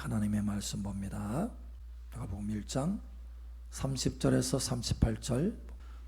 하나님의 말씀 봅니다. 누가복음 1장 30절에서 38절.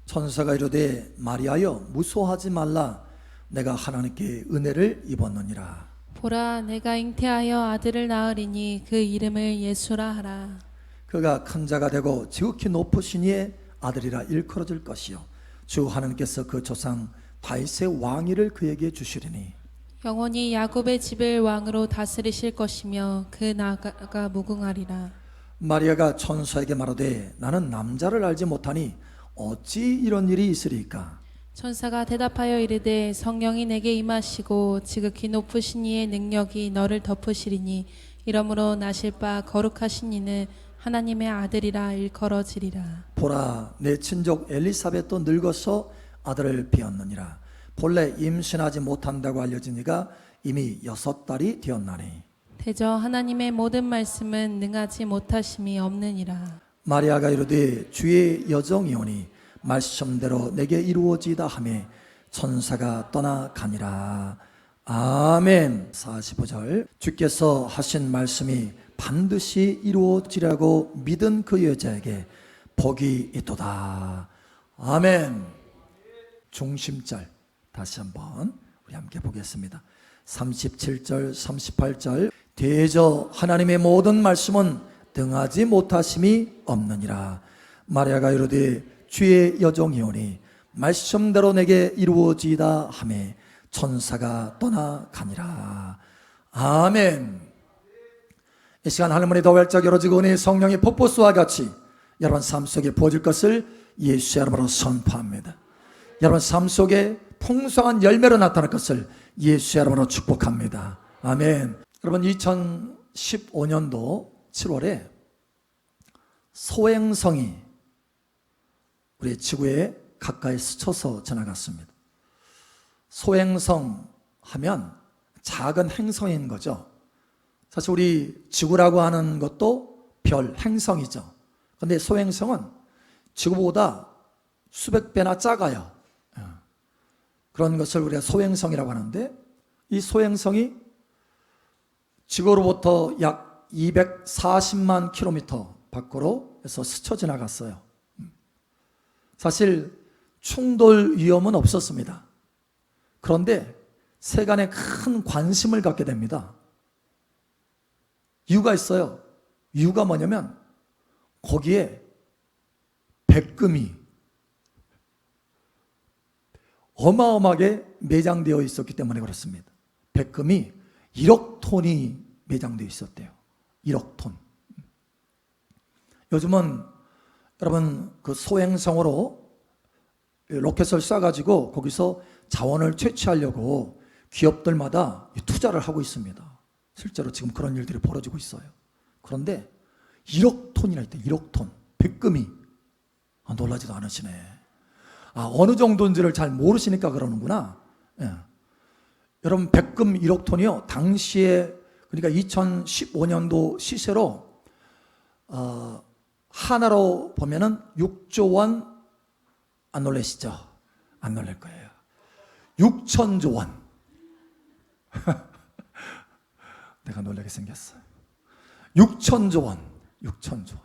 천사가 이르되 마리아여 무소하지 말라 내가 하나님께 은혜를 입었느니라. 보라 내가 잉태하여 아들을 낳으리니 그 이름을 예수라 하라. 그가 큰 자가 되고 지극히 높으신 이의 아들이라 일컬어질 것이요 주 하나님께서 그 조상 다윗의 왕위를 그에게 주시리니 영원히 야곱의 집을 왕으로 다스리실 것이며 그 나라가 무궁하리라. 마리아가 천사에게 말하되 나는 남자를 알지 못하니 어찌 이런 일이 있으리까? 천사가 대답하여 이르되 성령이 내게 임하시고 지극히 높으신 이의 능력이 너를 덮으시리니 이러므로 나실 바 거룩하신 이는 하나님의 아들이라 일컬어지리라. 보라 내 친족 엘리사벳도 늙어서 아들을 비었느니라. 본래 임신하지 못한다고 알려진 이가 이미 6달이 되었나니 대저 하나님의 모든 말씀은 능하지 못하심이 없느니라. 마리아가 이르되 주의 여정이오니 말씀대로 내게 이루어지다 하매 천사가 떠나가니라. 아멘. 45절. 주께서 하신 말씀이 반드시 이루어지라고 믿은 그 여자에게 복이 있도다. 아멘. 중심절 다시 한번 우리 함께 보겠습니다. 37절 38절. 대저 하나님의 모든 말씀은 등하지 못하심이 없느니라. 마리아가 이르되 주의 여종이오니 말씀대로 내게 이루어지다 하매 천사가 떠나가니라. 아멘. 이 시간 하늘문이 더 활짝 열어지고 오니 성령의 폭포수와 같이 여러분 삶 속에 부어질 것을 예수의 이름으로 선포합니다. 여러분 삶 속에 풍성한 열매로 나타날 것을 예수의 이름으로 축복합니다. 아멘. 여러분 2015년도 7월에 소행성이 우리 지구에 가까이 스쳐서 지나갔습니다. 소행성 하면 작은 행성인 거죠. 사실 우리 지구라고 하는 것도 별 행성이죠. 그런데 소행성은 지구보다 수백 배나 작아요. 그런 것을 우리가 소행성이라고 하는데 이 소행성이 지구로부터 약 240만 킬로미터 밖으로 해서 스쳐 지나갔어요. 사실 충돌 위험은 없었습니다. 그런데 세간에 큰 관심을 갖게 됩니다. 이유가 있어요. 이유가 뭐냐면 거기에 백금이 어마어마하게 매장되어 있었기 때문에 그렇습니다. 백금이 1억 톤이 매장되어 있었대요. 1억 톤. 요즘은 여러분 그 소행성으로 로켓을 쏴가지고 거기서 자원을 채취하려고 기업들마다 투자를 하고 있습니다. 실제로 지금 그런 일들이 벌어지고 있어요. 그런데 1억 톤이나 있대. 1억 톤. 백금이. 놀라지도 않으시네. 어느 정도인지를 잘 모르시니까 그러는구나. 예. 여러분 백금 1억 톤이요. 당시에 그러니까 2015년도 시세로 하나로 보면은 6조 원. 안 놀라시죠? 안 놀랄 거예요. 6천조 원. 내가 놀라게 생겼어요. 6천조 원. 6천조 원.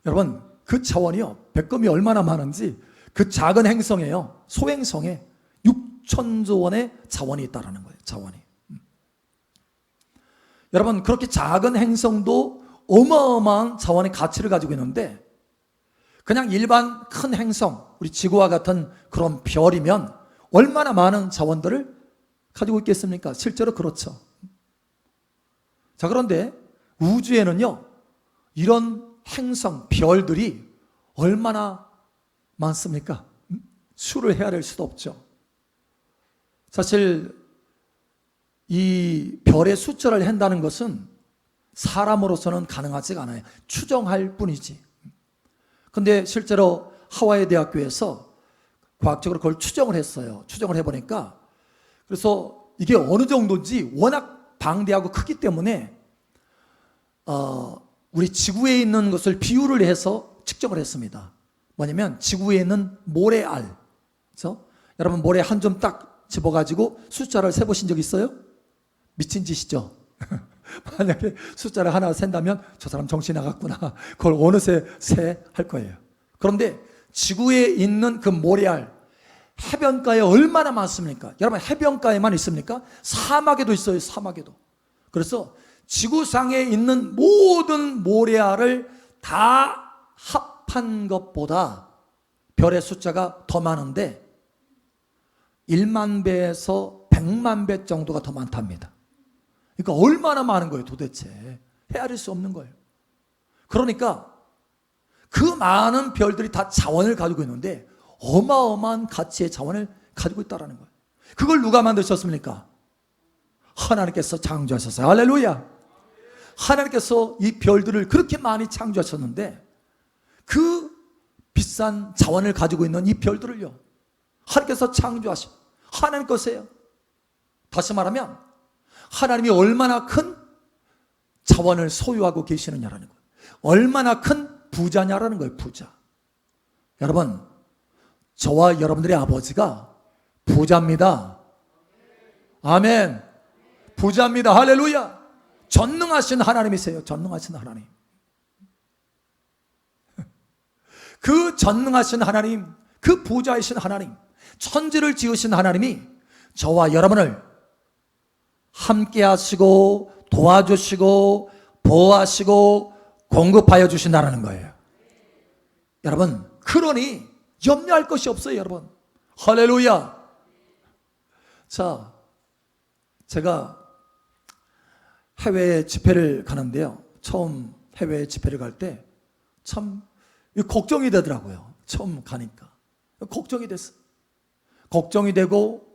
여러분 그 차원이요. 백금이 얼마나 많은지 그 작은 행성에요. 소행성에 6천조 원의 자원이 있다는 거예요. 자원이. 여러분 그렇게 작은 행성도 어마어마한 자원의 가치를 가지고 있는데 그냥 일반 큰 행성, 우리 지구와 같은 그런 별이면 얼마나 많은 자원들을 가지고 있겠습니까? 실제로 그렇죠. 자, 그런데 우주에는요, 이런 행성, 별들이 얼마나 많습니까? 수를 헤아릴 수도 없죠. 사실 이 별의 숫자를 한다는 것은 사람으로서는 가능하지가 않아요. 추정할 뿐이지. 근데 실제로 하와이 대학교에서 과학적으로 그걸 추정을 했어요. 추정을 해보니까 그래서 이게 어느 정도인지 워낙 방대하고 크기 때문에 우리 지구에 있는 것을 비유를 해서 측정을 했습니다. 뭐냐면 지구에 있는 모래알. 그래서 여러분 모래 한 점 딱 집어가지고 숫자를 세보신 적 있어요? 미친 짓이죠. 만약에 숫자를 하나 센다면 저 사람 정신이 나갔구나. 그걸 어느새 할 거예요. 그런데 지구에 있는 그 모래알, 해변가에 얼마나 많습니까? 여러분, 해변가에만 있습니까? 사막에도 있어요, 사막에도. 그래서 지구상에 있는 모든 모래알을 다 합한 것보다 별의 숫자가 더 많은데 1만 배에서 100만 배 정도가 더 많답니다. 그러니까 얼마나 많은 거예요, 도대체. 헤아릴 수 없는 거예요. 그러니까 그 많은 별들이 다 자원을 가지고 있는데 어마어마한 가치의 자원을 가지고 있다는 거예요. 그걸 누가 만드셨습니까? 하나님께서 창조하셨어요. 할렐루야. 하나님께서 이 별들을 그렇게 많이 창조하셨는데 그 비싼 자원을 가지고 있는 이 별들을요, 하나님께서 창조하신 하나님 것이에요. 다시 말하면 하나님이 얼마나 큰 자원을 소유하고 계시느냐라는 거예요. 얼마나 큰 부자냐라는 거예요, 부자. 여러분, 저와 여러분들의 아버지가 부자입니다. 아멘. 부자입니다. 할렐루야. 전능하신 하나님이세요. 전능하신 하나님. 그 전능하신 하나님, 그 부자이신 하나님, 천지를 지으신 하나님이 저와 여러분을 함께 하시고 도와주시고 보호하시고 공급하여 주신다는 거예요. 여러분, 그러니 염려할 것이 없어요, 여러분. 할렐루야. 자, 제가 해외 집회를 가는데요, 처음 해외 집회를 갈 때 참 걱정이 되더라고요. 처음 가니까 걱정이 됐어요. 걱정이 되고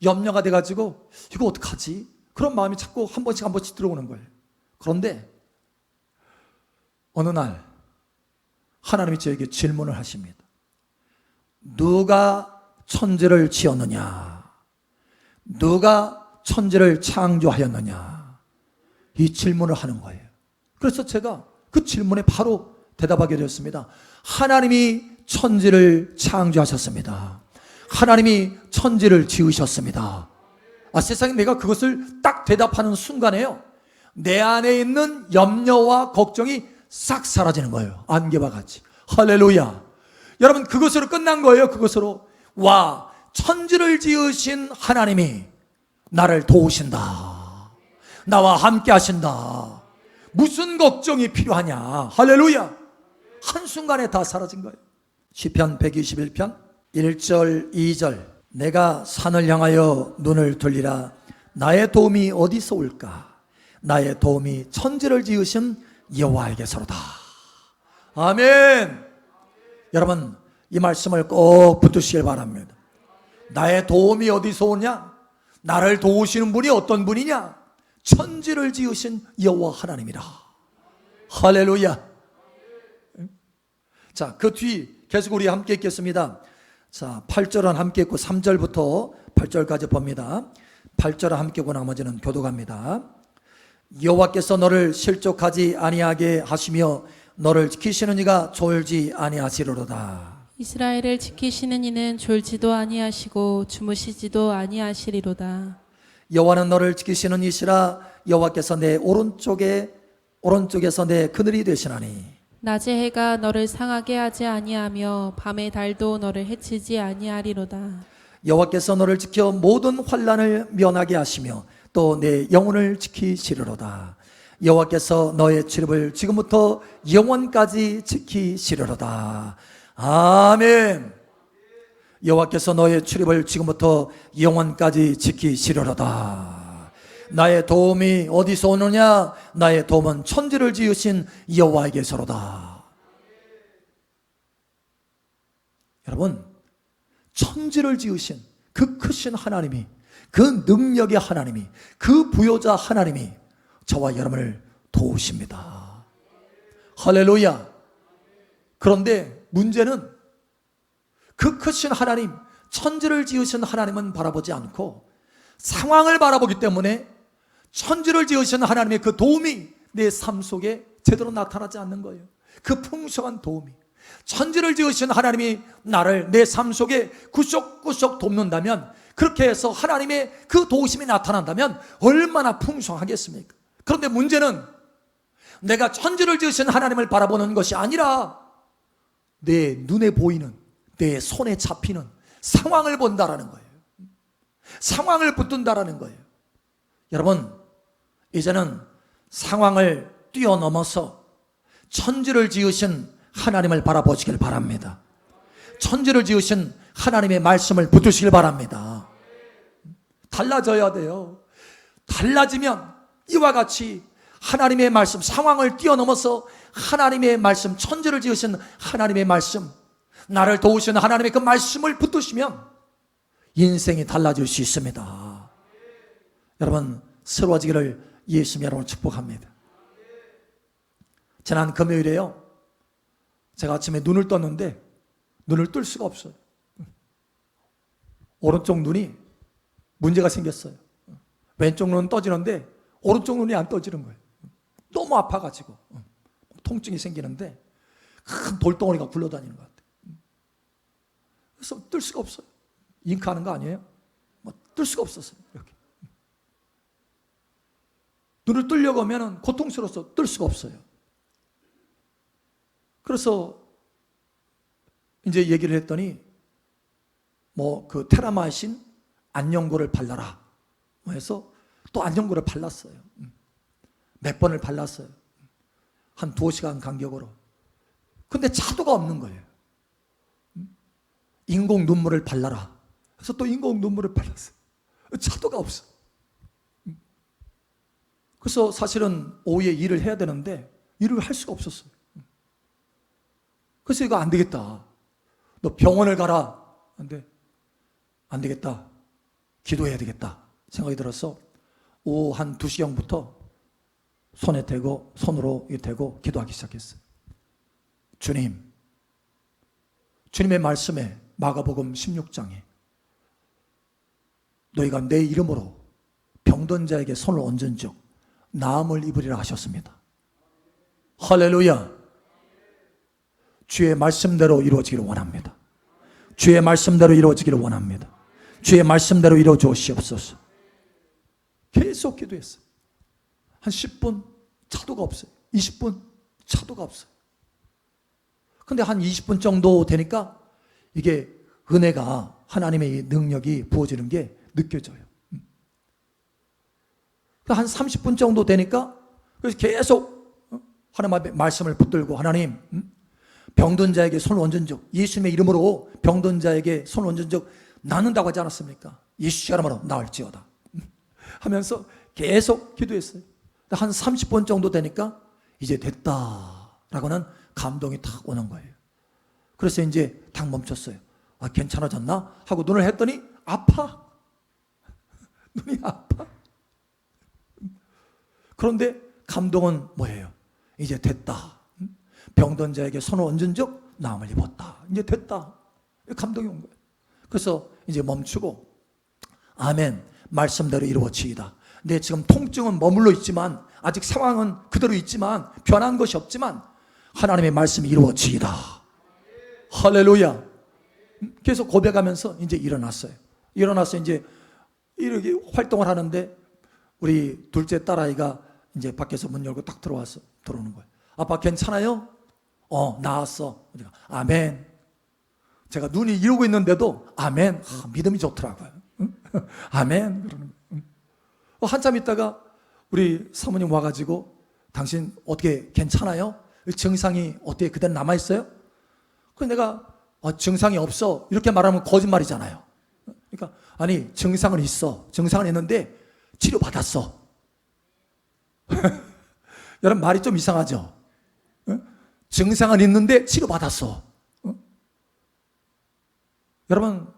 염려가 돼가지고 이거 어떡하지? 그런 마음이 자꾸 한 번씩 들어오는 거예요. 그런데 어느 날 하나님이 저에게 질문을 하십니다. 누가 천지를 지었느냐? 누가 천지를 창조하였느냐? 이 질문을 하는 거예요. 그래서 제가 그 질문에 바로 대답하게 되었습니다. 하나님이 천지를 창조하셨습니다. 하나님이 천지를 지으셨습니다. 세상에 내가 그것을 딱 대답하는 순간에요, 내 안에 있는 염려와 걱정이 싹 사라지는 거예요. 안개와 같이. 할렐루야. 여러분, 그것으로 끝난 거예요. 그것으로. 와, 천지를 지으신 하나님이 나를 도우신다. 나와 함께 하신다. 무슨 걱정이 필요하냐. 할렐루야. 한순간에 다 사라진 거예요. 시편 121편 1절 2절. 내가 산을 향하여 눈을 돌리라. 나의 도움이 어디서 올까? 나의 도움이 천지를 지으신 여호와에게서로다. 아멘. 여러분, 이 말씀을 꼭 붙드시길 바랍니다. 나의 도움이 어디서 오냐? 나를 도우시는 분이 어떤 분이냐? 천지를 지으신 여호와 하나님이라. 할렐루야. 자, 그 뒤 계속 우리 함께 읽겠습니다. 자, 8절은 함께 읽고 3절부터 8절까지 봅니다. 8절은 함께 읽고 나머지는 교독합니다. 여호와께서 너를 실족하지 아니하게 하시며 너를 지키시는 이가 졸지 아니하시리로다. 이스라엘을 지키시는 이는 졸지도 아니하시고 주무시지도 아니하시리로다. 여호와는 너를 지키시는 이시라. 여호와께서 내 오른쪽에서 내 그늘이 되시나니 낮의 해가 너를 상하게 하지 아니하며 밤의 달도 너를 해치지 아니하리로다. 여호와께서 너를 지켜 모든 환난을 면하게 하시며 또 내 영혼을 지키시리로다. 여호와께서 너의 출입을 지금부터 영원까지 지키시리로다. 아멘. 여호와께서 너의 출입을 지금부터 영원까지 지키시리로다. 나의 도움이 어디서 오느냐? 나의 도움은 천지를 지으신 여호와에게서로다. 여러분, 천지를 지으신 그 크신 하나님이, 그 능력의 하나님이, 그 부요자 하나님이 저와 여러분을 도우십니다. 할렐루야. 그런데 문제는 그 크신 하나님, 천지를 지으신 하나님은 바라보지 않고 상황을 바라보기 때문에 천지를 지으신 하나님의 그 도움이 내 삶 속에 제대로 나타나지 않는 거예요. 그 풍성한 도움이. 천지를 지으신 하나님이 나를 내 삶 속에 구석구석 돕는다면, 그렇게 해서 하나님의 그 도우심이 나타난다면 얼마나 풍성하겠습니까? 그런데 문제는 내가 천지를 지으신 하나님을 바라보는 것이 아니라 내 눈에 보이는, 내 손에 잡히는 상황을 본다라는 거예요. 상황을 붙든다라는 거예요. 여러분, 이제는 상황을 뛰어넘어서 천지를 지으신 하나님을 바라보시길 바랍니다. 천지를 지으신 하나님의 말씀을 붙드시길 바랍니다. 달라져야 돼요. 달라지면 이와 같이 하나님의 말씀, 상황을 뛰어넘어서 하나님의 말씀, 천지를 지으신 하나님의 말씀, 나를 도우시는 하나님의 그 말씀을 붙드시면 인생이 달라질 수 있습니다. 여러분, 새로워지기를 예수님 여러분을 축복합니다. 지난 금요일에요, 제가 아침에 눈을 떴는데 눈을 뜰 수가 없어요. 오른쪽 눈이 문제가 생겼어요. 왼쪽 눈은 떠지는데 오른쪽 눈이 안 떠지는 거예요. 너무 아파가지고 통증이 생기는데 큰 돌덩어리가 굴러다니는 것 같아요. 그래서 뜰 수가 없어요. 잉크하는 거 아니에요? 뜰 수가 없었어요. 이렇게 눈을 뜨려고 하면 고통스러워서 뜰 수가 없어요. 그래서 이제 얘기를 했더니 그 테라마신 안연고를 발라라 해서 또 안연고를 발랐어요. 몇 번을 발랐어요. 한 2시간 간격으로. 근데 차도가 없는 거예요. 인공 눈물을 발라라. 그래서 또 인공 눈물을 발랐어요. 차도가 없어. 그래서 사실은 오후에 일을 해야 되는데 일을 할 수가 없었어요. 그래서 이거 안 되겠다. 너 병원을 가라. 안 되겠다. 기도해야 되겠다. 생각이 들어서 오후 한 2시경부터 손에 대고, 손으로 대고 기도하기 시작했어요. 주님, 주님의 말씀에 마가복음 16장에 너희가 내 이름으로 병든 자에게 손을 얹은 즉 나음을 입으리라 하셨습니다. 할렐루야. 주의 말씀대로 이루어지기를 원합니다. 주의 말씀대로 이루어지기를 원합니다. 주의 말씀대로 이루어 주시옵소서. 계속 기도했어요. 한 10분 차도가 없어요. 20분 차도가 없어요. 근데 한 20분 정도 되니까 이게 은혜가, 하나님의 능력이 부어지는 게 느껴져요. 한 30분 정도 되니까 그래서 계속 하나님의 말씀을 붙들고, 하나님, 병든 자에게 손을 얹은 적, 예수님의 이름으로 병든 자에게 손을 얹은 적 낫는다고 하지 않았습니까? 예수의 이름으로 나을지어다 하면서 계속 기도했어요. 한 30분 정도 되니까 이제 됐다라고는 감동이 탁 오는 거예요. 그래서 이제 탁 멈췄어요. 괜찮아졌나? 하고 눈을 했더니 아파. 눈이 아파. 그런데 감동은 뭐예요? 이제 됐다. 병든 자에게 손을 얹은 적 나음을 입었다. 이제 됐다. 감동이 온 거예요. 그래서 이제 멈추고, 아멘, 말씀대로 이루어지이다. 내 지금 통증은 머물러 있지만, 아직 상황은 그대로 있지만, 변한 것이 없지만 하나님의 말씀이 이루어지이다. 할렐루야. 계속 고백하면서 이제 일어났어요. 일어나서 이제 이렇게 활동을 하는데 우리 둘째 딸아이가 이제 밖에서 문 열고 딱 들어오는 거예요. 아빠 괜찮아요? 나았어. 아멘. 제가 눈이 이러고 있는데도 아멘. 믿음이 좋더라고요. 아멘. 그러는 거예요. 한참 있다가 우리 사모님 와가지고 당신 어떻게 괜찮아요? 증상이 어떻게 그대로 남아있어요? 그래서 내가 증상이 없어 이렇게 말하면 거짓말이잖아요. 그러니까 아니 증상은 있어. 증상은 있는데 치료받았어. 여러분 말이 좀 이상하죠? 증상은 있는데 치료받았어. 여러분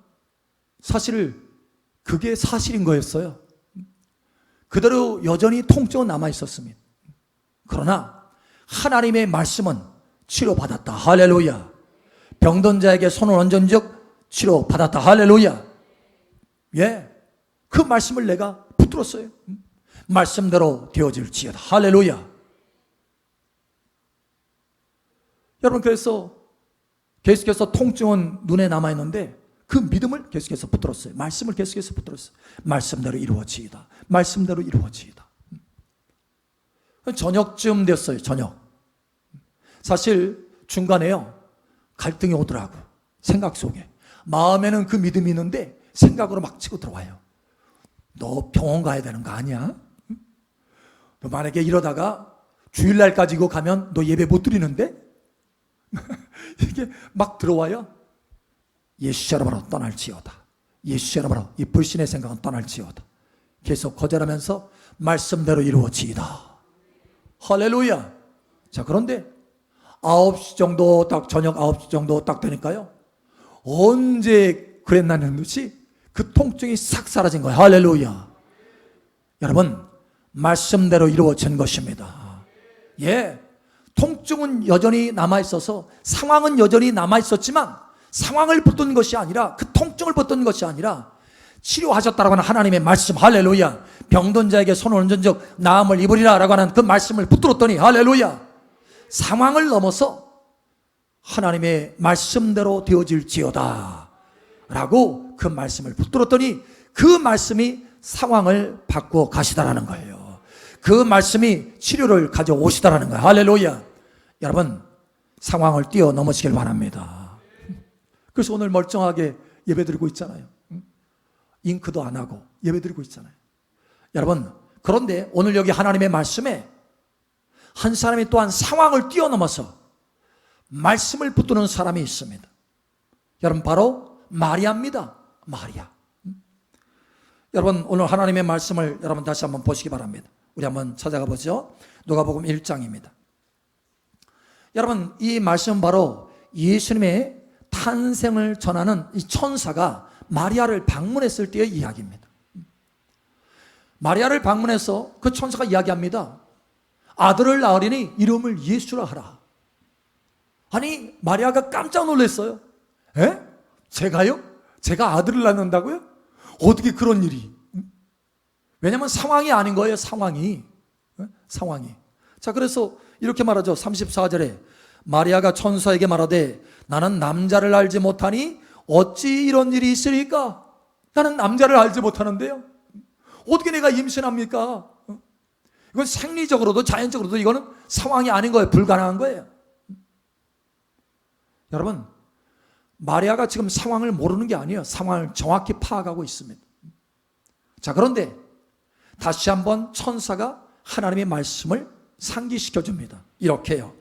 사실 그게 사실인 거였어요. 그대로 여전히 통증은 남아있었습니다. 그러나 하나님의 말씀은 치료받았다. 할렐루야. 병든 자에게 손을 얹은 적 치료받았다. 할렐루야. 예, 그 말씀을 내가 붙들었어요. 말씀대로 되어질지어다. 할렐루야. 여러분 그래서 계속해서 통증은 눈에 남아있는데 그 믿음을 계속해서 붙들었어요. 말씀을 계속해서 붙들었어요. 말씀대로 이루어지이다. 말씀대로 이루어지이다. 저녁쯤 됐어요. 저녁. 사실 중간에요, 갈등이 오더라고. 생각 속에. 마음에는 그 믿음이 있는데 생각으로 막 치고 들어와요. 너 병원 가야 되는 거 아니야? 너 만약에 이러다가 주일날까지 이거 가면 너 예배 못 드리는데? 이게 막 들어와요. 예수시라바로 떠날지어다. 예수시라바로 이 불신의 생각은 떠날지어다. 계속 거절하면서 말씀대로 이루어지이다. 할렐루야. 자, 그런데 9시 정도 딱, 저녁 9시 정도 딱 되니까요, 언제 그랬나는 듯이 그 통증이 싹 사라진 거예요. 할렐루야. 여러분, 말씀대로 이루어진 것입니다. 예, 통증은 여전히 남아있어서, 상황은 여전히 남아있었지만 상황을 붙든 것이 아니라, 그 통증을 붙든 것이 아니라 치료하셨다라고 하는 하나님의 말씀. 할렐루야. 병든 자에게 손을 얹은 적 나음을 입으리라 라고 하는 그 말씀을 붙들었더니, 할렐루야, 상황을 넘어서 하나님의 말씀대로 되어질지어다 라고 그 말씀을 붙들었더니 그 말씀이 상황을 바꾸어 가시다라는 거예요. 그 말씀이 치료를 가져오시다라는 거예요. 할렐루야. 여러분, 상황을 뛰어넘으시길 바랍니다. 그래서 오늘 멀쩡하게 예배드리고 있잖아요. 잉크도 안 하고 예배드리고 있잖아요. 여러분, 그런데 오늘 여기 하나님의 말씀에 한 사람이 또한 상황을 뛰어넘어서 말씀을 붙드는 사람이 있습니다. 여러분, 바로 마리아입니다. 마리아. 여러분, 오늘 하나님의 말씀을 여러분 다시 한번 보시기 바랍니다. 우리 한번 찾아가 보죠. 누가복음 1장입니다. 여러분, 이 말씀은 바로 예수님의 탄생을 전하는 이 천사가 마리아를 방문했을 때의 이야기입니다. 마리아를 방문해서 그 천사가 이야기합니다. 아들을 낳으리니 이름을 예수라 하라. 아니, 마리아가 깜짝 놀랐어요. 에? 제가요? 제가 아들을 낳는다고요? 어떻게 그런 일이? 왜냐하면 상황이 아닌 거예요. 상황이. 자, 그래서 이렇게 말하죠. 34절에 마리아가 천사에게 말하되 나는 남자를 알지 못하니 어찌 이런 일이 있으리까? 나는 남자를 알지 못하는데요, 어떻게 내가 임신합니까? 이건 생리적으로도 자연적으로도 이거는 상황이 아닌 거예요. 불가능한 거예요. 여러분, 마리아가 지금 상황을 모르는 게 아니에요. 상황을 정확히 파악하고 있습니다. 자, 그런데 다시 한번 천사가 하나님의 말씀을 상기시켜 줍니다. 이렇게요.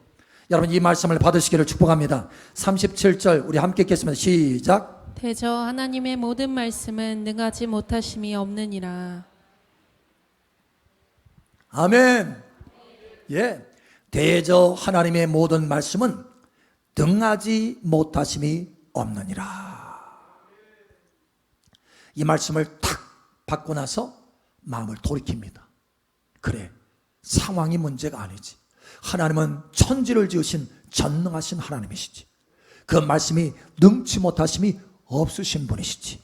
여러분, 이 말씀을 받으시기를 축복합니다. 37절 우리 함께 읽겠습니다. 시작. 대저 하나님의 모든 말씀은 능하지 못하심이 없느니라. 아멘. 예, 대저 하나님의 모든 말씀은 능하지 못하심이 없느니라. 이 말씀을 탁 받고 나서 마음을 돌이킵니다. 그래, 상황이 문제가 아니지. 하나님은 천지를 지으신 전능하신 하나님이시지. 그 말씀이 능치 못하심이 없으신 분이시지.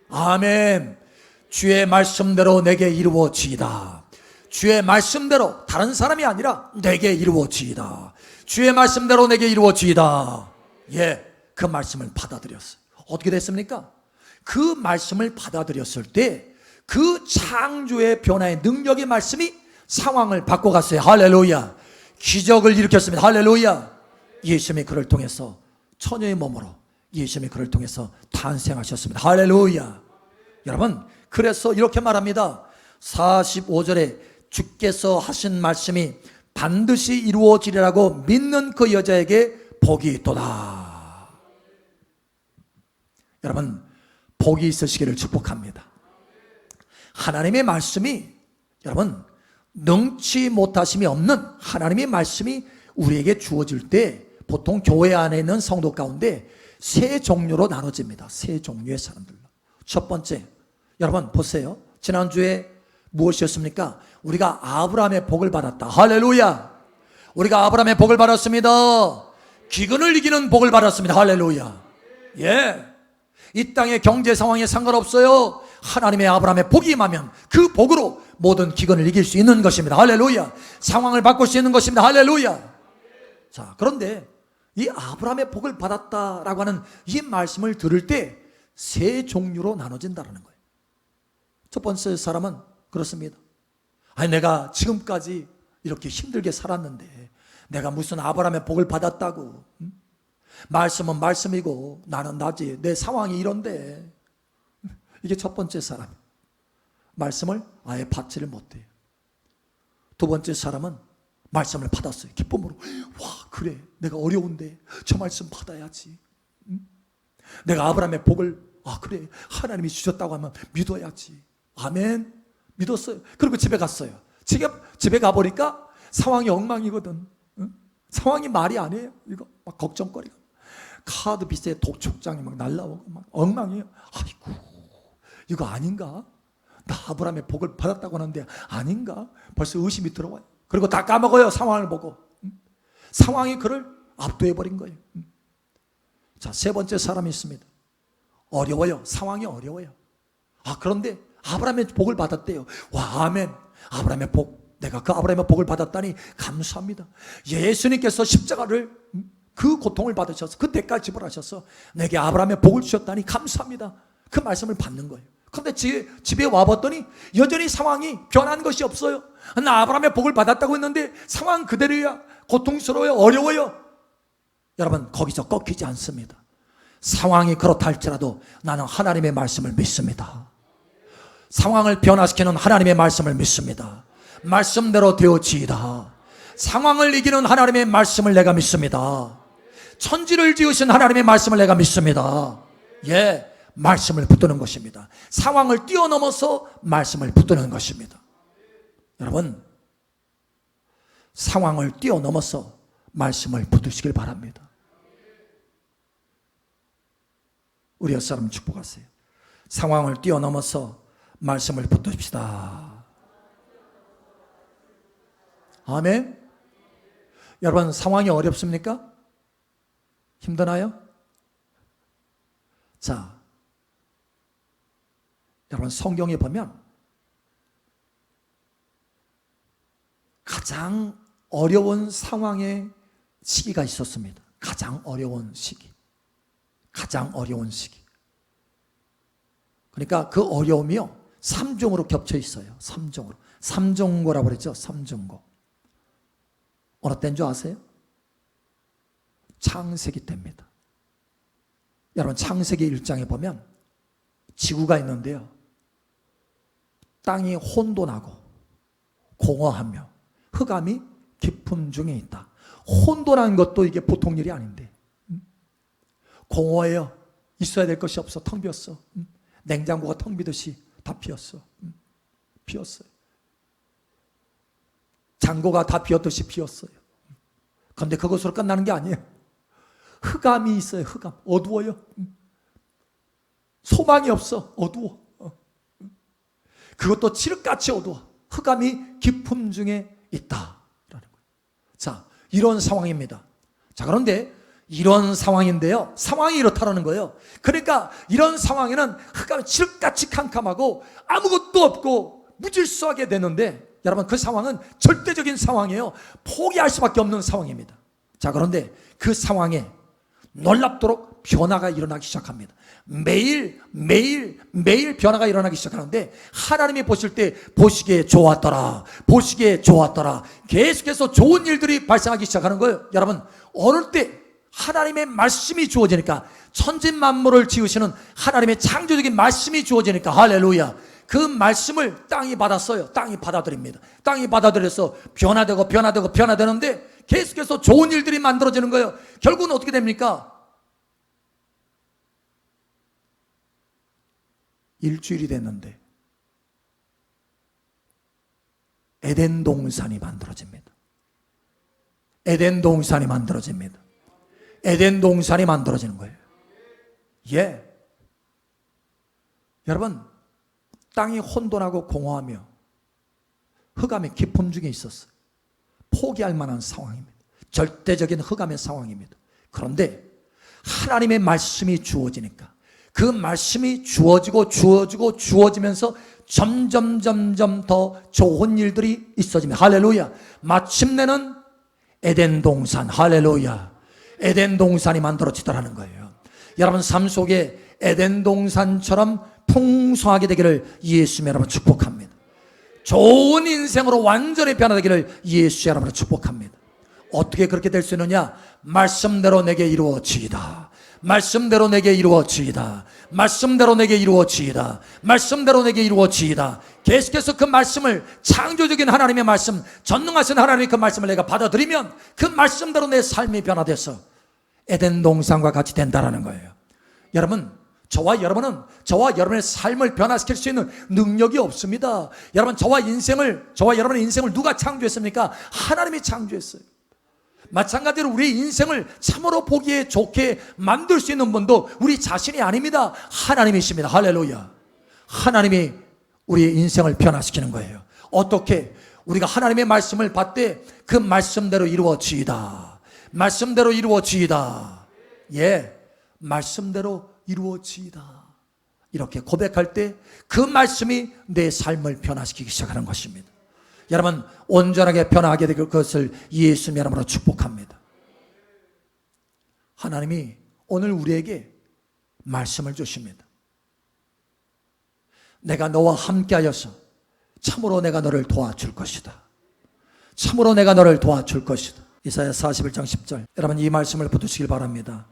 아멘. 주의 말씀대로 내게 이루어지이다. 주의 말씀대로, 다른 사람이 아니라 내게 이루어지이다. 주의 말씀대로 내게 이루어지이다. 예, 그 말씀을 받아들였어요. 어떻게 됐습니까? 그 말씀을 받아들였을 때 그 창조의 변화의 능력의 말씀이 상황을 바꿔갔어요. 할렐루야. 기적을 일으켰습니다. 할렐루야. 예수님이 그를 통해서 처녀의 몸으로, 예수님이 그를 통해서 탄생하셨습니다. 할렐루야. 여러분, 그래서 이렇게 말합니다. 45절에 주께서 하신 말씀이 반드시 이루어지리라고 믿는 그 여자에게 복이 있도다. 여러분, 복이 있으시기를 축복합니다. 하나님의 말씀이, 여러분, 능치 못하심이 없는 하나님의 말씀이 우리에게 주어질 때 보통 교회 안에 있는 성도 가운데 세 종류로 나눠집니다. 세 종류의 사람들로. 첫 번째, 여러분 보세요. 지난주에 무엇이었습니까? 우리가 아브라함의 복을 받았다. 할렐루야. 우리가 아브라함의 복을 받았습니다. 기근을 이기는 복을 받았습니다. 할렐루야. 예, 이 땅의 경제 상황에 상관없어요. 하나님의 아브라함의 복이 임하면 그 복으로 모든 기근을 이길 수 있는 것입니다. 할렐루야. 상황을 바꿀 수 있는 것입니다. 할렐루야. 자, 그런데 이 아브라함의 복을 받았다라고 하는 이 말씀을 들을 때 세 종류로 나눠진다는 거예요. 첫 번째 사람은 그렇습니다. 아니, 내가 지금까지 이렇게 힘들게 살았는데 내가 무슨 아브라함의 복을 받았다고. 말씀은 말씀이고 나는 나지. 내 상황이 이런데. 이게 첫 번째 사람. 말씀을 아예 받지를 못해요. 두 번째 사람은 말씀을 받았어요. 기쁨으로. 와, 그래. 내가 어려운데 저 말씀 받아야지. 내가 아브라함의 복을, 그래. 하나님이 주셨다고 하면 믿어야지. 아멘. 믿었어요. 그리고 집에 갔어요. 집에 가보니까 상황이 엉망이거든. 상황이 말이 아니에요. 이거 막 걱정거리고. 카드 빚에 독촉장이 막 날라오고 막 엉망이에요. 아이고, 이거 아닌가? 나 아브라함의 복을 받았다고 하는데 아닌가? 벌써 의심이 들어와요. 그리고 다 까먹어요. 상황을 보고. 상황이 그를 압도해버린 거예요. 자, 세 번째 사람이 있습니다. 어려워요. 상황이 어려워요. 그런데 아브라함의 복을 받았대요. 와, 아멘. 아브라함의 복. 내가 그 아브라함의 복을 받았다니 감사합니다. 예수님께서 십자가를, 그 고통을 받으셔서 그 대가를 지불하셔서 내게 아브라함의 복을 주셨다니 감사합니다. 그 말씀을 받는 거예요. 그런데 집에 와봤더니 여전히 상황이 변한 것이 없어요. 나 아브라함의 복을 받았다고 했는데 상황 그대로야. 고통스러워요. 어려워요. 여러분, 거기서 꺾이지 않습니다. 상황이 그렇다 할지라도 나는 하나님의 말씀을 믿습니다. 상황을 변화시키는 하나님의 말씀을 믿습니다. 말씀대로 되어지이다. 상황을 이기는 하나님의 말씀을 내가 믿습니다. 천지를 지으신 하나님의 말씀을 내가 믿습니다. 예, 말씀을 붙드는 것입니다. 상황을 뛰어넘어서 말씀을 붙드는 것입니다. 여러분, 상황을 뛰어넘어서 말씀을 붙드시길 바랍니다. 우리 옆사람 축복하세요. 상황을 뛰어넘어서 말씀을 붙듭시다. 아멘. 여러분, 상황이 어렵습니까? 힘드나요? 자, 여러분, 성경에 보면 가장 어려운 상황의 시기가 있었습니다. 가장 어려운 시기. 가장 어려운 시기. 그러니까 그 어려움이요, 3종으로 겹쳐 있어요. 3종으로. 3종고라고 그랬죠. 3종고. 어느 때인 줄 아세요? 창세기 때입니다. 여러분, 창세기 1장에 보면 지구가 있는데요, 땅이 혼돈하고 공허하며 흑암이 깊음 중에 있다. 혼돈한 것도 이게 보통 일이 아닌데, 공허해요. 있어야 될 것이 없어. 텅 비었어. 냉장고가 텅 비듯이 다 비었어. 비었어요. 창고가 다 비었듯이 비었어요. 그런데 그것으로 끝나는 게 아니에요. 흑암이 있어요. 흑암. 어두워요. 소망이 없어. 어두워. 그것도 칠흑같이 어두워. 흑암이 깊음 중에 있다라는 거예요. 자, 이런 상황입니다. 자, 그런데 이런 상황인데요, 상황이 이렇다라는 거예요. 그러니까 이런 상황에는 흑암이 칠흑같이 캄캄하고 아무것도 없고 무질서하게 되는데, 여러분, 그 상황은 절대적인 상황이에요. 포기할 수밖에 없는 상황입니다. 자, 그런데 그 상황에 놀랍도록 변화가 일어나기 시작합니다. 매일 변화가 일어나기 시작하는데, 하나님이 보실 때 보시기에 좋았더라, 보시기에 좋았더라, 계속해서 좋은 일들이 발생하기 시작하는 거예요. 여러분, 어느 때 하나님의 말씀이 주어지니까, 천지만물을 지으시는 하나님의 창조적인 말씀이 주어지니까, 할렐루야, 그 말씀을 땅이 받았어요. 땅이 받아들입니다. 땅이 받아들여서 변화되는데 계속해서 좋은 일들이 만들어지는 거예요. 결국은 어떻게 됩니까? 일주일이 됐는데 에덴 동산이 만들어집니다. 에덴 동산이 만들어집니다. 에덴 동산이 만들어지는 거예요. 예. 여러분, 땅이 혼돈하고 공허하며 흑암의 깊음 중에 있었어요. 포기할 만한 상황입니다. 절대적인 흑암의 상황입니다. 그런데 하나님의 말씀이 주어지니까, 그 말씀이 주어지면서 점점 더 좋은 일들이 있어집니다. 할렐루야. 마침내는 에덴 동산, 할렐루야, 에덴 동산이 만들어지더라는 거예요. 여러분, 삶 속에 에덴 동산처럼 풍성하게 되기를 예수님 여러분 축복합니다. 좋은 인생으로 완전히 변화되기를 예수의 이름으로 축복합니다. 어떻게 그렇게 될 수 있느냐? 말씀대로 내게 이루어지이다. 말씀대로 내게 이루어지이다. 말씀대로 내게 이루어지이다. 말씀대로 내게 이루어지이다. 계속해서 그 말씀을, 창조적인 하나님의 말씀, 전능하신 하나님의 그 말씀을 내가 받아들이면 그 말씀대로 내 삶이 변화돼서 에덴 동산과 같이 된다라는 거예요. 여러분, 저와 여러분의 삶을 변화시킬 수 있는 능력이 없습니다. 여러분, 저와 여러분의 인생을 누가 창조했습니까? 하나님이 창조했어요. 마찬가지로 우리의 인생을 참으로 보기에 좋게 만들 수 있는 분도 우리 자신이 아닙니다. 하나님이십니다. 할렐루야. 하나님이 우리의 인생을 변화시키는 거예요. 어떻게? 우리가 하나님의 말씀을 받되 그 말씀대로 이루어지이다. 말씀대로 이루어지이다. 예, 말씀대로 이루어지이다. 이렇게 고백할 때 그 말씀이 내 삶을 변화시키기 시작하는 것입니다. 여러분, 온전하게 변화하게 될 것을 예수님 이름으로 축복합니다. 하나님이 오늘 우리에게 말씀을 주십니다. 내가 너와 함께하여서 참으로 내가 너를 도와줄 것이다. 참으로 내가 너를 도와줄 것이다. 이사야 41장 10절. 여러분, 이 말씀을 붙드시길 바랍니다.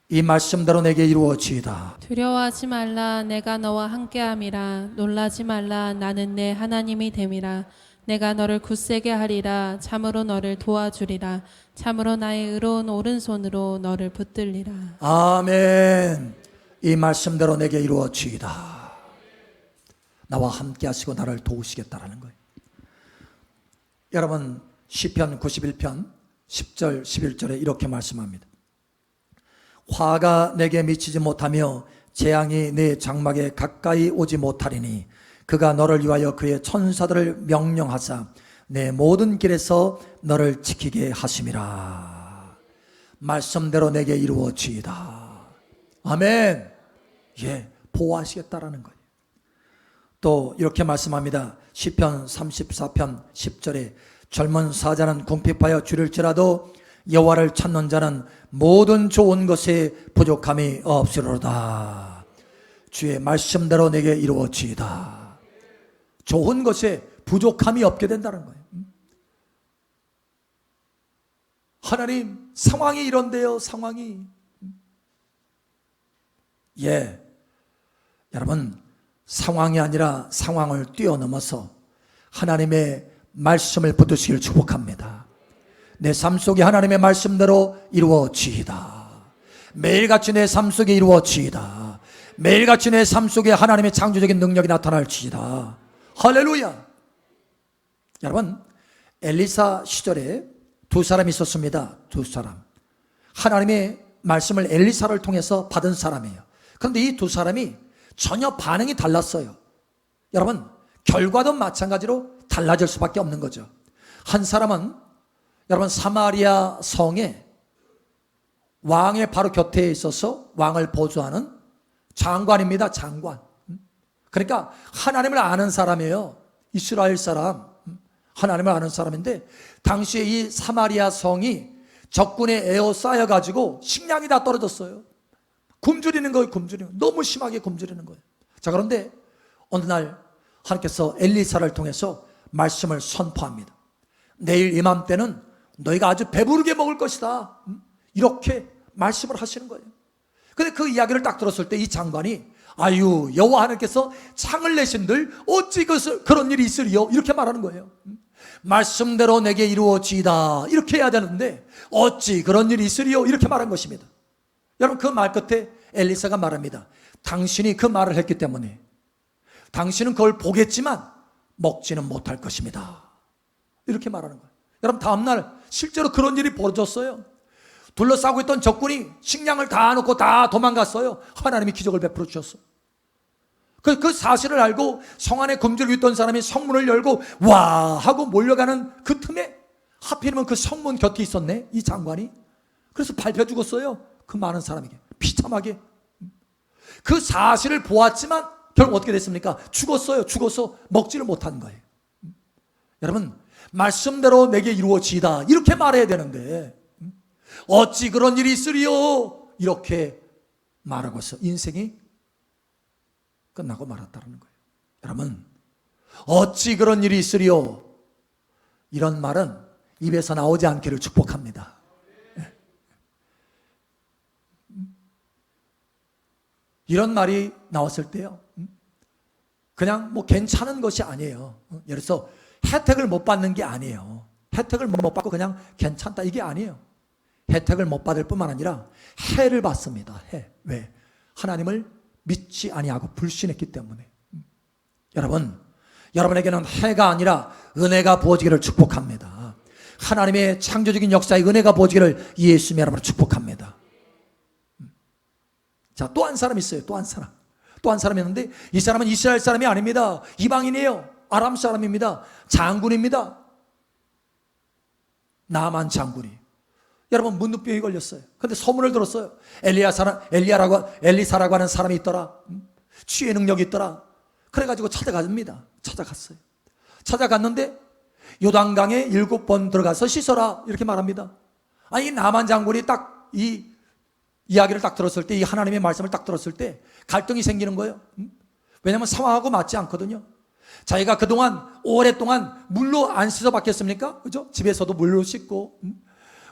이 말씀대로 내게 이루어지이다. 두려워하지 말라. 내가 너와 함께함이라. 놀라지 말라. 나는 내 하나님이 됨이라. 내가 너를 굳세게 하리라. 참으로 너를 도와주리라. 참으로 나의 의로운 오른손으로 너를 붙들리라. 아멘. 이 말씀대로 내게 이루어지이다. 나와 함께 하시고 나를 도우시겠다라는 거예요. 여러분, 시편 91편 10절 11절에 이렇게 말씀합니다. 화가 내게 미치지 못하며 재앙이 내 장막에 가까이 오지 못하리니 그가 너를 위하여 그의 천사들을 명령하사 내 모든 길에서 너를 지키게 하심이라. 말씀대로 내게 이루어지이다. 아멘. 예, 보호하시겠다라는 거예요. 또 이렇게 말씀합니다. 시편 34편 10절에 젊은 사자는 궁핍하여 줄일지라도 여호와를 찾는 자는 모든 좋은 것에 부족함이 없으리로다. 주의 말씀대로 내게 이루어지이다. 좋은 것에 부족함이 없게 된다는 거예요. 하나님, 상황이 이런데요, 상황이. 예, 여러분, 상황이 아니라 상황을 뛰어넘어서 하나님의 말씀을 붙드시길 축복합니다. 내 삶 속에 하나님의 말씀대로 이루어지이다. 매일같이 내 삶 속에 이루어지이다. 매일같이 내 삶 속에 하나님의 창조적인 능력이 나타날지이다. 할렐루야. 여러분, 엘리사 시절에 두 사람이 있었습니다. 두 사람. 하나님의 말씀을 엘리사를 통해서 받은 사람이에요. 그런데 이 두 사람이 전혀 반응이 달랐어요. 여러분, 결과도 마찬가지로 달라질 수밖에 없는 거죠. 한 사람은 여러분, 사마리아 성에 왕의 바로 곁에 있어서 왕을 보조하는 장관입니다. 장관. 그러니까 하나님을 아는 사람이에요. 이스라엘 사람. 하나님을 아는 사람인데 당시에 이 사마리아 성이 적군에 에워싸여가지고 식량이 다 떨어졌어요. 굶주리는 거예요. 굶주리는 거예요. 너무 심하게 굶주리는 거예요. 자, 그런데 어느 날 하나님께서 엘리사를 통해서 말씀을 선포합니다. 내일 이맘때는 너희가 아주 배부르게 먹을 것이다. 이렇게 말씀을 하시는 거예요. 근데 그 이야기를 딱 들었을 때 이 장관이 아유, 여호와 하나님께서 창을 내신들 어찌 그런 일이 있으리요? 이렇게 말하는 거예요. 말씀대로 내게 이루어지이다. 이렇게 해야 되는데 어찌 그런 일이 있으리요? 이렇게 말한 것입니다. 여러분, 그 말 끝에 엘리사가 말합니다. 당신이 그 말을 했기 때문에 당신은 그걸 보겠지만 먹지는 못할 것입니다. 이렇게 말하는 거예요. 여러분, 다음날 실제로 그런 일이 벌어졌어요. 둘러싸고 있던 적군이 식량을 다 놓고 다 도망갔어요. 하나님이 기적을 베풀어 주셨어요. 그 사실을 알고 성 안에 굶주리고 있던 사람이 성문을 열고 와 하고 몰려가는 그 틈에 하필이면 그 성문 곁에 있었네, 이 장관이. 그래서 밟혀 죽었어요. 그 많은 사람에게 비참하게. 그 사실을 보았지만 결국 어떻게 됐습니까? 죽었어요. 죽어서 먹지를 못한 거예요. 여러분, 말씀대로 내게 이루어지이다. 이렇게 말해야 되는데 어찌 그런 일이 있으리요? 이렇게 말하고서 인생이 끝나고 말았다는 거예요. 여러분, 어찌 그런 일이 있으리요? 이런 말은 입에서 나오지 않기를 축복합니다. 이런 말이 나왔을 때요, 그냥 뭐 괜찮은 것이 아니에요. 예를 들어서 혜택을 못 받는 게 아니에요. 혜택을 못 받고 그냥 괜찮다 이게 아니에요. 혜택을 못 받을 뿐만 아니라 해를 받습니다. 해. 왜? 하나님을 믿지 아니하고 불신했기 때문에. 여러분에게는 해가 아니라 은혜가 부어지기를 축복합니다. 하나님의 창조적인 역사의 은혜가 부어지기를 예수님의 이름으로 축복합니다. 자, 또 한 사람 있어요. 또 한 사람이 있는데 이 사람은 이스라엘 사람이 아닙니다. 이방인이에요. 아람 사람입니다. 장군입니다. 나만 장군이. 여러분, 문둥병이 걸렸어요. 근데 소문을 들었어요. 엘리사라고 하는 사람이 있더라. 치유의 능력이 있더라. 그래가지고 찾아갔어요. 찾아갔는데 요단강에 7번 들어가서 씻어라 이렇게 말합니다. 아니, 나만 장군이 딱 이 이야기를 딱 들었을 때, 이 하나님의 말씀을 딱 들었을 때 갈등이 생기는 거예요. 왜냐하면 상황하고 맞지 않거든요. 자기가 그동안 오랫동안 물로 안 씻어 봤겠습니까? 그죠? 집에서도 물로 씻고,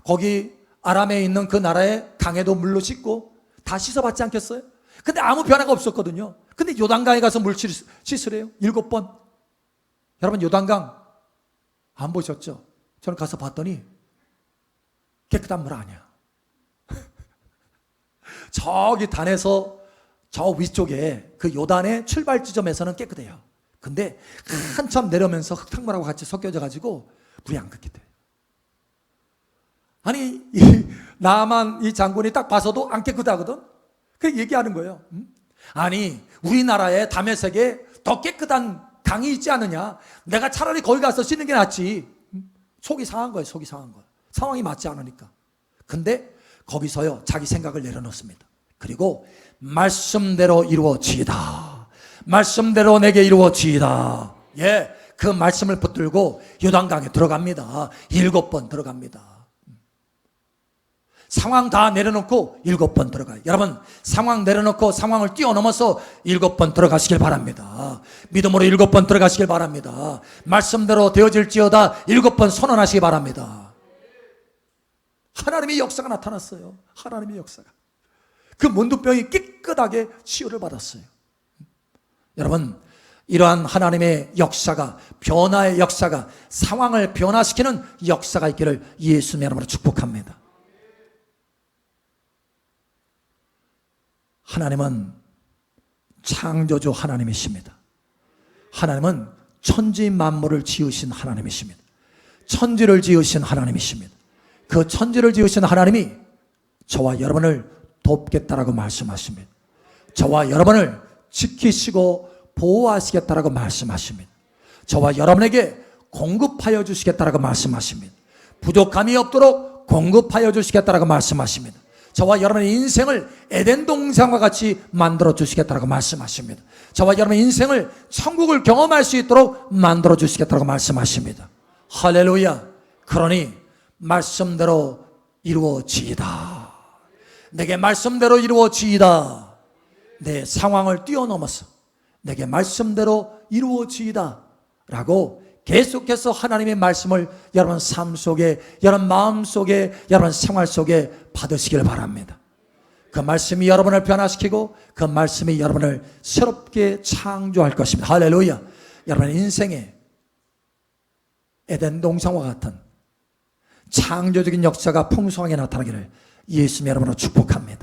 거기 아람에 있는 그 나라의 강에도 물로 씻고 다 씻어봤지 않겠어요? 근데 아무 변화가 없었거든요. 근데 요단강에 가서 물 씻으래요. 7번. 여러분, 요단강 안 보셨죠? 저는 가서 봤더니 깨끗한 물 아니야. 저기 단에서 저 위쪽에 그 요단의 출발 지점에서는 깨끗해요. 근데 한참 내려오면서 흙탕물하고 같이 섞여져 가지고 물이 안 깨끗해요. 아니, 나만 이 장군이 딱 봐서도 안 깨끗하거든. 그 얘기하는 거예요. 아니, 우리나라에 다메섹에 더 깨끗한 강이 있지 않느냐? 내가 차라리 거기 가서 씻는 게 낫지. 속이 상한 거예요. 속이 상한 거예요. 상황이 맞지 않으니까. 근데 거기서요, 자기 생각을 내려놓습니다. 그리고 말씀대로 이루어지이다. 말씀대로 내게 이루어지이다. 예, 그 말씀을 붙들고 요단강에 들어갑니다. 7번 들어갑니다. 상황 다 내려놓고 7번 들어가요. 여러분, 상황 내려놓고 상황을 뛰어넘어서 7번 들어가시길 바랍니다. 믿음으로 7번 들어가시길 바랍니다. 말씀대로 되어질지어다 7번 선언하시기 바랍니다. 하나님의 역사가 나타났어요. 하나님의 역사가. 그 문둥병이 깨끗하게 치유를 받았어요. 여러분, 이러한 하나님의 역사가, 변화의 역사가, 상황을 변화시키는 역사가 있기를 예수님의 이름으로 축복합니다. 하나님은 창조주 하나님이십니다. 하나님은 천지 만물을 지으신 하나님이십니다. 천지를 지으신 하나님이십니다. 그 천지를 지으신 하나님이 저와 여러분을 돕겠다라고 말씀하십니다. 저와 여러분을 지키시고 보호하시겠다라고 말씀하십니다. 저와 여러분에게 공급하여 주시겠다라고 말씀하십니다. 부족함이 없도록 공급하여 주시겠다라고 말씀하십니다. 저와 여러분의 인생을 에덴 동산과 같이 만들어 주시겠다라고 말씀하십니다. 저와 여러분의 인생을 천국을 경험할 수 있도록 만들어 주시겠다라고 말씀하십니다. 할렐루야. 그러니 말씀대로 이루어지이다. 내게 말씀대로 이루어지이다. 내 상황을 뛰어넘어서 내게 말씀대로 이루어지이다 라고 계속해서 하나님의 말씀을 여러분 삶 속에, 여러분 마음 속에, 여러분 생활 속에 받으시길 바랍니다. 그 말씀이 여러분을 변화시키고 그 말씀이 여러분을 새롭게 창조할 것입니다. 할렐루야. 여러분의 인생에 에덴 동산과 같은 창조적인 역사가 풍성하게 나타나기를 예수님의 이름으로 축복합니다.